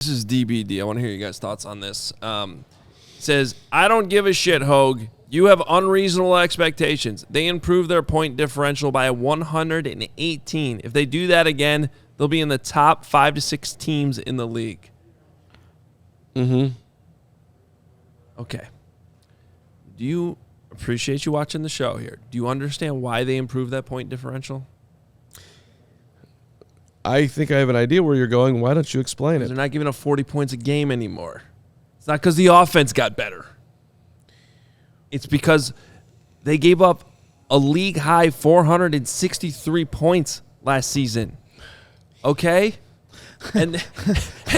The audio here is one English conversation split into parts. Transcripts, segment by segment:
This is DBD. I want to hear you guys' thoughts on this. Says, I don't give a shit, Hoge. You have unreasonable expectations. They improved their point differential by 118. If they do that again, they'll be in the top 5 to 6 teams in the league. Mm-hmm. Okay. Do you appreciate you watching the show here? Do you understand why they improved that point differential? I think I have an idea where you're going. Why don't you explain it? They're not giving up 40 points a game anymore. It's not because the offense got better. It's because they gave up a league-high 463 points last season. Okay? And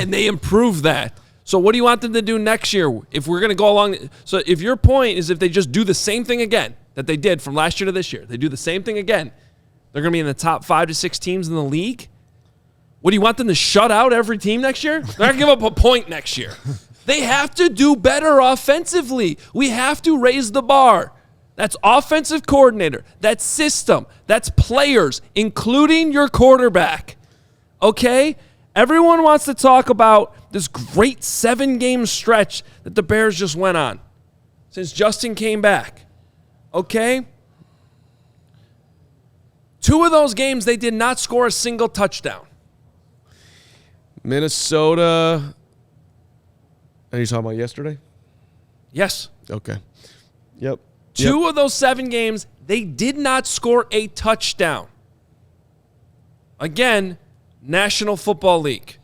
they improved that. So what do you want them to do next year if we're going to go along? So if your point is if they just do the same thing again that they did from last year to this year, they do the same thing again, they're going to be in the top 5 to 6 teams in the league? What, do you want them to shut out every team next year? They're not going to give up a point next year. They have to do better offensively. We have to raise the bar. That's offensive coordinator. That's system. That's players, including your quarterback. Okay? Everyone wants to talk about this great 7-game stretch that the Bears just went on since Justin came back. Okay? 2 of those games, they did not score a single touchdown. Minnesota. Are you talking about yesterday? Yes. Okay. Yep. 2 of those 7 games, they did not score a touchdown. Again, National Football League.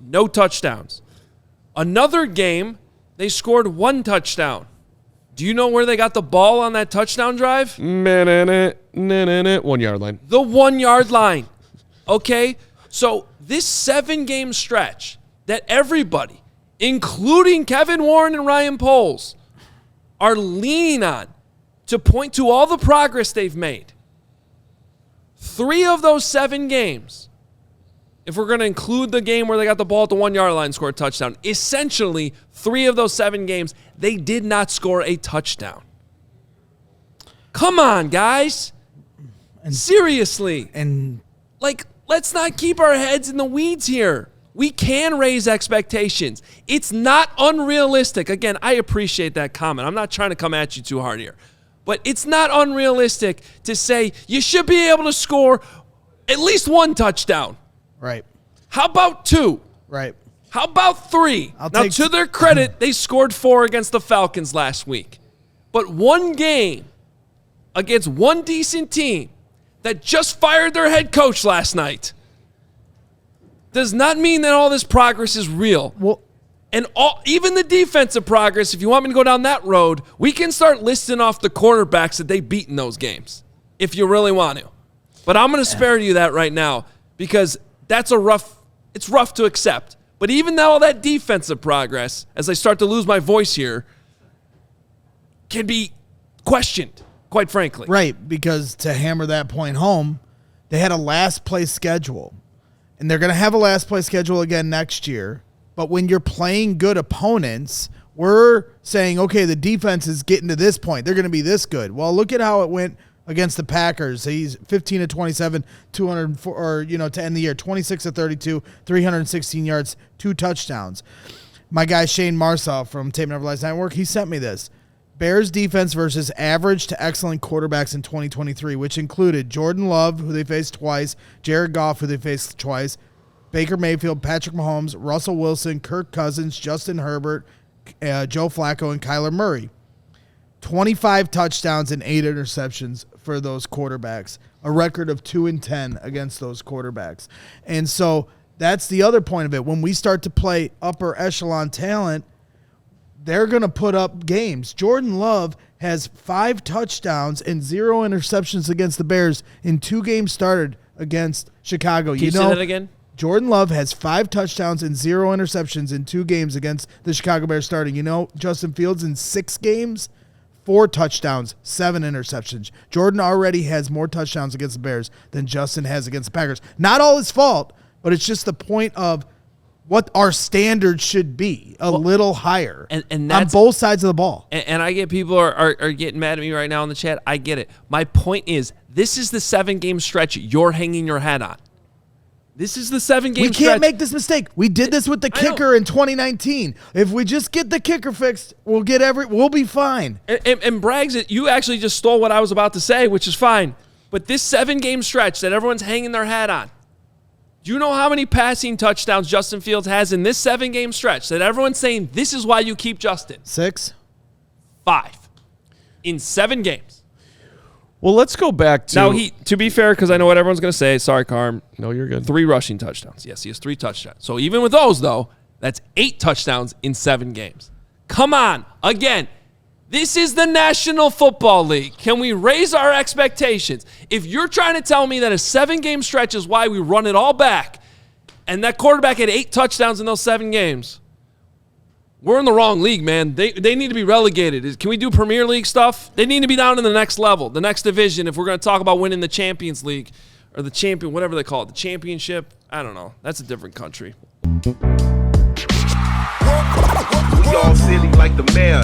No touchdowns. Another game, they scored 1 touchdown. Do you know where they got the ball on that touchdown drive? 1 yard line. The 1 yard line. Okay? So this 7-game stretch that everybody, including Kevin Warren and Ryan Poles, are leaning on to point to all the progress they've made. 3 of those 7 games, if we're going to include the game where they got the ball at the 1 yard line and scored a touchdown, essentially 3 of those 7 games, they did not score a touchdown. Come on, guys. Seriously. Let's not keep our heads in the weeds here. We can raise expectations. It's not unrealistic. Again, I appreciate that comment. I'm not trying to come at you too hard here. But it's not unrealistic to say you should be able to score at least 1 touchdown. Right. How about 2? Right. How about 3? Now, to their credit, they scored 4 against the Falcons last week. But 1 game against 1 decent team that just fired their head coach last night does not mean that all this progress is real. Well, and even the defensive progress, if you want me to go down that road, we can start listing off the quarterbacks that they beat in those games, if you really want to. But I'm going to spare you that right now because it's rough to accept. But even though all that defensive progress, as I start to lose my voice here, can be questioned, quite frankly. Right, because to hammer that point home, they had a last place schedule. And they're going to have a last place schedule again next year. But when you're playing good opponents, we're saying, okay, the defense is getting to this point. They're going to be this good. Well, look at how it went against the Packers. He's 15 of 27, 204, or to end the year, 26 of 32, 316 yards, 2 touchdowns. My guy Shane Marsaw from Tape Never Lies Network, he sent me this. Bears defense versus average to excellent quarterbacks in 2023, which included Jordan Love, who they faced twice, Jared Goff, who they faced twice, Baker Mayfield, Patrick Mahomes, Russell Wilson, Kirk Cousins, Justin Herbert, Joe Flacco, and Kyler Murray. 25 touchdowns and 8 interceptions for those quarterbacks, a record of 2-10 against those quarterbacks. And so that's the other point of it. When we start to play upper echelon talent, they're going to put up games. Jordan Love has 5 touchdowns and 0 interceptions against the Bears in 2 games started against Chicago. Can you say that again? Jordan Love has 5 touchdowns and 0 interceptions in 2 games against the Chicago Bears starting. Justin Fields in 6 games, 4 touchdowns, 7 interceptions. Jordan already has more touchdowns against the Bears than Justin has against the Packers. Not all his fault, but it's just the point of what our standards should be, a little higher and that's, on both sides of the ball. And I get people are getting mad at me right now in the chat. I get it. My point is, this is the 7-game stretch you're hanging your hat on. This is the 7-game We stretch. can't make this mistake. We did this with the kicker in 2019. If we just get the kicker fixed, we'll be fine. And Braggs, you actually just stole what I was about to say, which is fine. But this 7-game stretch that everyone's hanging their hat on, do you know how many passing touchdowns Justin Fields has in this 7-game stretch that everyone's saying this is why you keep Justin? 6? 5 in 7 games. Well, let's go back to... Now, to be fair, because I know what everyone's going to say, sorry, Carm. No, you're good. 3 rushing touchdowns. Yes, he has 3 touchdowns. So even with those, though, that's 8 touchdowns in 7 games. Come on. Again, this is the National Football League. Can we raise our expectations? If you're trying to tell me that a 7-game stretch is why we run it all back, and that quarterback had 8 touchdowns in those 7 games, we're in the wrong league, man. They need to be relegated. Can we do Premier League stuff? They need to be down in the next level, the next division, if we're going to talk about winning the Champions League or the champion, whatever they call it, the championship. I don't know. That's a different country. We all silly like the mayor.